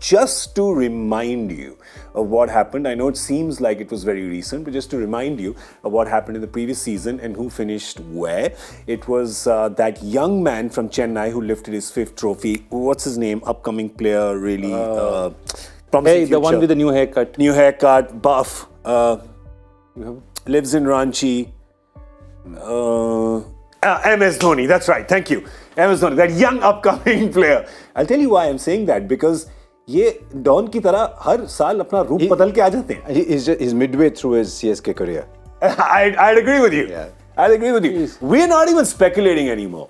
just to remind you of what happened. I know it seems like it was very recent, but just to remind you of what happened in the previous season and who finished where. It was that young man from Chennai who lifted his 5th trophy. What's his name? Upcoming player, really. Hey, the one with the new haircut. New haircut, buff. Lives in Ranchi. MS Dhoni, that's right, thank you. MS Dhoni, that young upcoming player. I'll tell you why I'm saying that, because ये don की तरह हर साल अपना रूप बदल के आ जाते हैं. He's midway through his CSK career. I'd agree with you. Yeah. I'd agree with you. We're not even speculating anymore.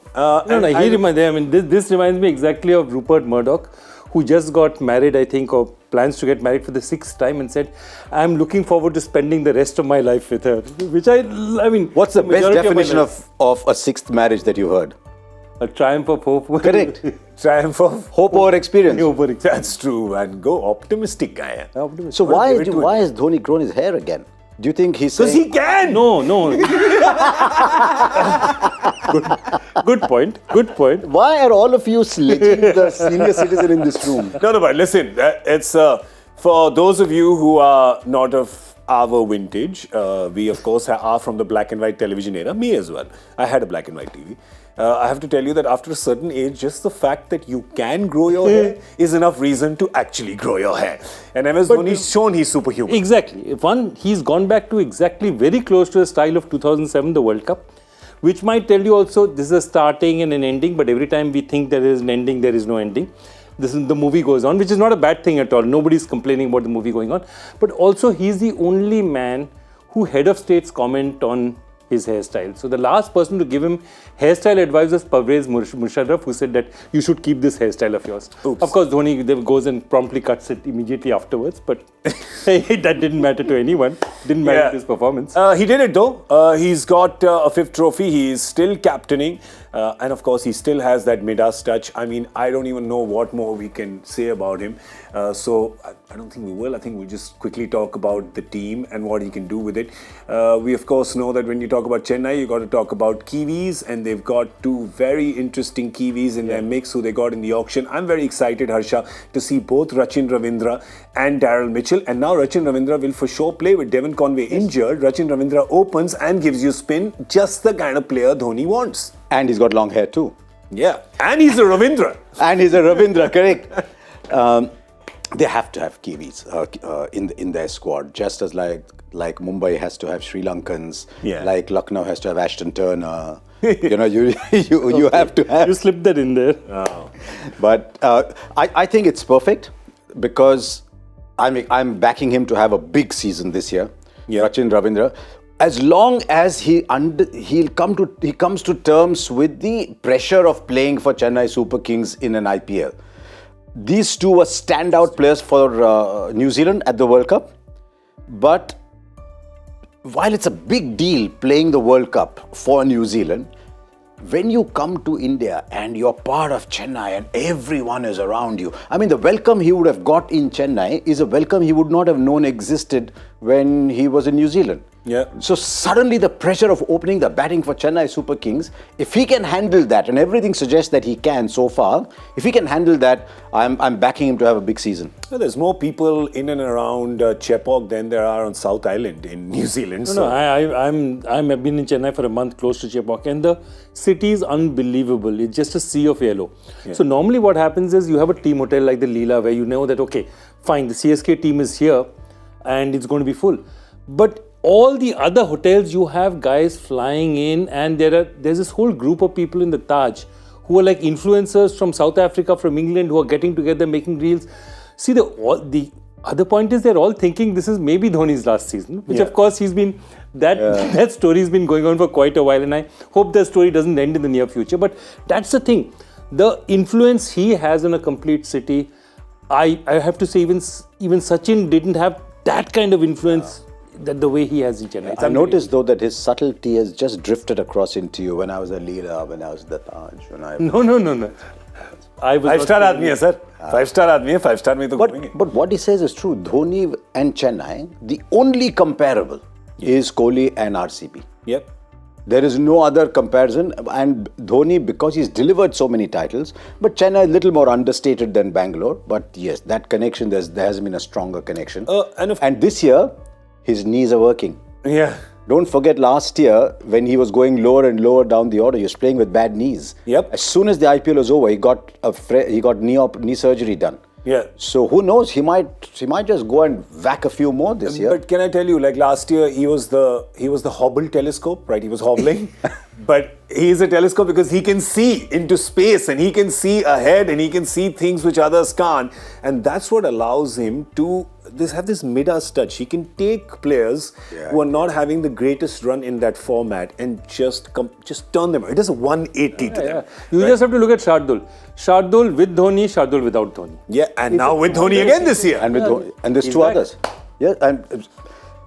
This reminds me exactly of Rupert Murdoch, who just got married, I think, or plans to get married for the 6th time, and said, I'm looking forward to spending the rest of my life with her. Which I mean... What's the best definition of a 6th marriage that you heard? A triumph of hope. Correct. Triumph of hope over experience. That's true. And go optimistic guy. So why has Dhoni grown his hair again? Do you think he's saying... Because he can! No. Good point. Why are all of you sledging the senior citizen in this room? No, but listen, it's for those of you who are not of our vintage, we of course are from the black and white television era, me as well. I had a black and white TV. I have to tell you that after a certain age, just the fact that you can grow your hair is enough reason to actually grow your hair. And MS Dhoni's shown he's superhuman. Exactly. He's gone back to exactly very close to the style of 2007, the World Cup, which might tell you also this is a starting and an ending, but every time we think there is an ending, there is no ending. The movie goes on, which is not a bad thing at all. Nobody's complaining about the movie going on. But also, he's the only man who head of states comment on his hairstyle. So the last person to give him hairstyle advice was Pervez Musharraf, who said that you should keep this hairstyle of yours. Oops. Of course, Dhoni goes and promptly cuts it immediately afterwards, but that didn't matter to anyone. Didn't matter to his performance. He did it though. He's got a 5th trophy. He is still captaining. And of course, he still has that Midas touch. I mean, I don't even know what more we can say about him. So I don't think we will. I think we'll just quickly talk about the team and what he can do with it. We of course know that when you talk about Chennai, you got to talk about Kiwis, and they've got 2 very interesting Kiwis in their mix who they got in the auction. I'm very excited, Harsha, to see both Rachin Ravindra and Daryl Mitchell. And now Rachin Ravindra will for sure play with Devon Conway injured. Rachin Ravindra opens and gives you spin, just the kind of player Dhoni wants. And he's got long hair too. Yeah, and he's a Ravindra. Correct. They have to have Kiwis in their squad, just as like Mumbai has to have Sri Lankans, like Lucknow has to have Ashton Turner. You have to have. You slipped that in there. Oh. But I think it's perfect because I'm backing him to have a big season this year. Rachin Ravindra. As long as he comes to terms with the pressure of playing for Chennai Super Kings in an IPL. These 2 were standout players for New Zealand at the World Cup. But while it's a big deal playing the World Cup for New Zealand, when you come to India and you're part of Chennai and everyone is around you, I mean, the welcome he would have got in Chennai is a welcome he would not have known existed when he was in New Zealand. Yeah. So suddenly the pressure of opening the batting for Chennai Super Kings, if he can handle that, and everything suggests that he can so far, if he can handle that, I'm backing him to have a big season. Well, there's more people in and around Chepauk than there are on South Island in New Zealand. I've been in Chennai for a month, close to Chepauk, and the city is unbelievable. It's just a sea of yellow. Yeah. So normally what happens is you have a team hotel like the Leela, where you know that, okay, fine, the CSK team is here and it's going to be full. But all the other hotels, you have guys flying in, and there's this whole group of people in the Taj who are like influencers from South Africa, from England, who are getting together, making reels. See, the other point is they're all thinking this is maybe Dhoni's last season, which of course that story's been going on for quite a while, and I hope that story doesn't end in the near future. But that's the thing, the influence he has on a complete city. I have to say, even Sachin didn't have that kind of influence. That the way he has in Chennai. I noticed though that his subtlety has just drifted across into you. When I was a leader, when I was the Taj, No. I was 5-star आदमी है sir. 5-star आदमी है. 5-star में तो घूमेंगे. But what he says is true. Dhoni and Chennai, the only comparable is Kohli and RCB. Yep. There is no other comparison. And Dhoni, because he's delivered so many titles, but Chennai is a little more understated than Bangalore. But yes, that connection, there has been a stronger connection. And this year, his knees are working. Yeah. Don't forget last year when he was going lower and lower down the order, he was playing with bad knees. Yep. As soon as the IPL was over, he got knee surgery done. Yeah. So who knows? He might just go and whack a few more this year. But can I tell you, like last year, he was the Hubble telescope, right? He was hobbling, but he is a telescope because he can see into space and he can see ahead and he can see things which others can't, and that's what allows him to have this Midas touch. He can take players who are not having the greatest run in that format and just turn them. It does a 180 to them. You just have to look at Shardul. Shardul with Dhoni, Shardul without Dhoni. Yeah, and now with Dhoni again this year. And with Dhoni, and there's two others. Yeah, and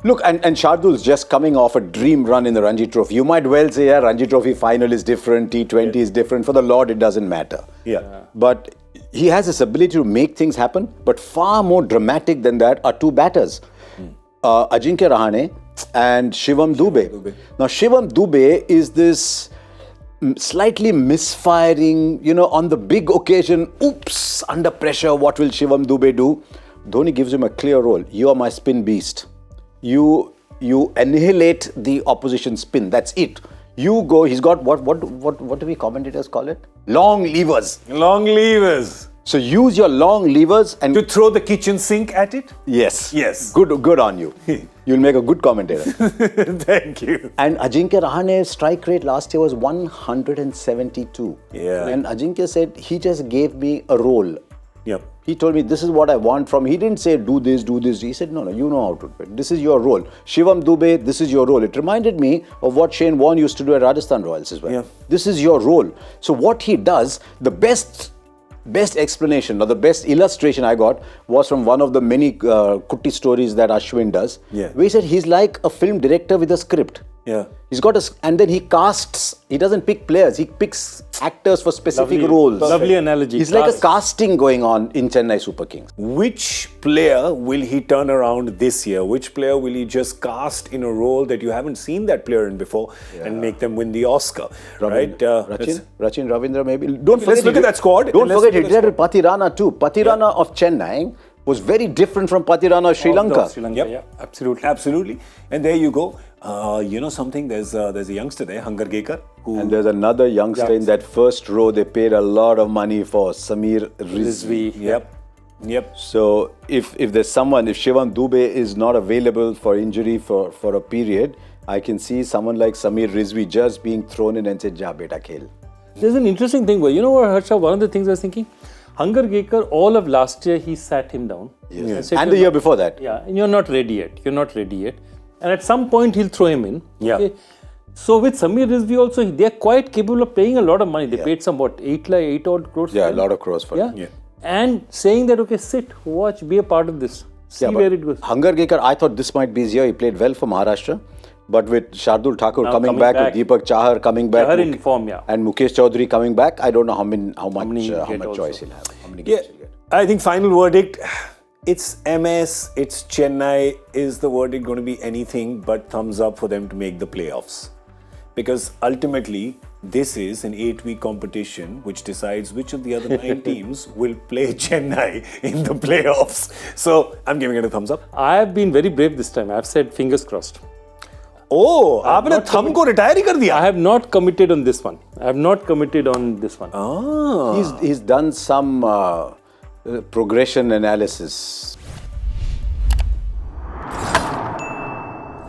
look, and Shardul's just coming off a dream run in the Ranji Trophy. You might well say, Ranji Trophy final is different, T20 is different. For the Lord, it doesn't matter. Yeah. But he has this ability to make things happen. But far more dramatic than that are two batters, Ajinkya Rahane and Shivam Dube. Now, Shivam Dube is this slightly misfiring, on the big occasion, oops, under pressure, what will Shivam Dube do? Dhoni gives him a clear role. You are my spin beast. You annihilate the opposition spin. That's it. You go. He's got what do we commentators call it? Long levers. Long levers. So use your long levers and to throw the kitchen sink at it. Yes. Yes. Good on you. You'll make a good commentator. Thank you. And Ajinkya Rahane's strike rate last year was 172. Yeah. And Ajinkya said he just gave me a role. Yep. He told me this is what I want from. He didn't say do this, do this. He said no, you know how to do it. This is your role. Shivam Dube, this is your role. It reminded me of what Shane Warne used to do at Rajasthan Royals as well. Yeah. This is your role. So what he does, the best explanation or the best illustration I got was from one of the many Kutti stories that Ashwin does. Yeah. Where he said he's like a film director with a script. Yeah. He's got and then he casts. He doesn't pick players. He picks actors for specific roles. Lovely analogy. He's like a casting going on in Chennai Super Kings. Which player will he turn around this year? Which player will he just cast in a role that you haven't seen that player in before and make them win the Oscar? Right? Rachin Ravindra maybe. Let's look at that squad. Don't forget he did it with Pathirana too. Pathirana of Chennai was very different from Pathirana of Sri Lanka. Yep. Yeah, Absolutely. And there you go. Something, there's a youngster there, Hangar Gekar. And there's another youngster in that first row they paid a lot of money for, Samir Rizvi. Yep. So if there's someone, if Shivam Dube is not available for injury for a period, I can see someone like Samir Rizvi just being thrown in and say, Ja beta khel. There's an interesting thing, you know what, Harsha, one of the things I was thinking, Hangar Gekar, all of last year, he sat him down. Yes. And the year before that. Yeah, and you're not ready yet. And at some point, he'll throw him in. Yeah. Okay? So with Samir Rizvi also, they're quite capable of paying a lot of money. They paid some, 8 odd crores for him. A lot of crores for him. Yeah. And saying that, okay, sit, watch, be a part of this. See where it goes. Hangar Gekar, I thought this might be his year. He played well for Maharashtra. But with Shardul Thakur coming back, with Deepak Chahar coming back, in form, and Mukesh Chaudhary coming back, I don't know how much choice he'll have. How many games he'll get. I think final verdict, it's MS, it's Chennai. Is the verdict going to be anything but thumbs up for them to make the playoffs? Because ultimately, this is an 8-week competition which decides which of the other 9 teams will play Chennai in the playoffs. So, I'm giving it a thumbs up. I have been very brave this time. I've said fingers crossed. Oh, आपने thumb को retire ही कर दिया. I have not committed on this one. He's done some progression analysis.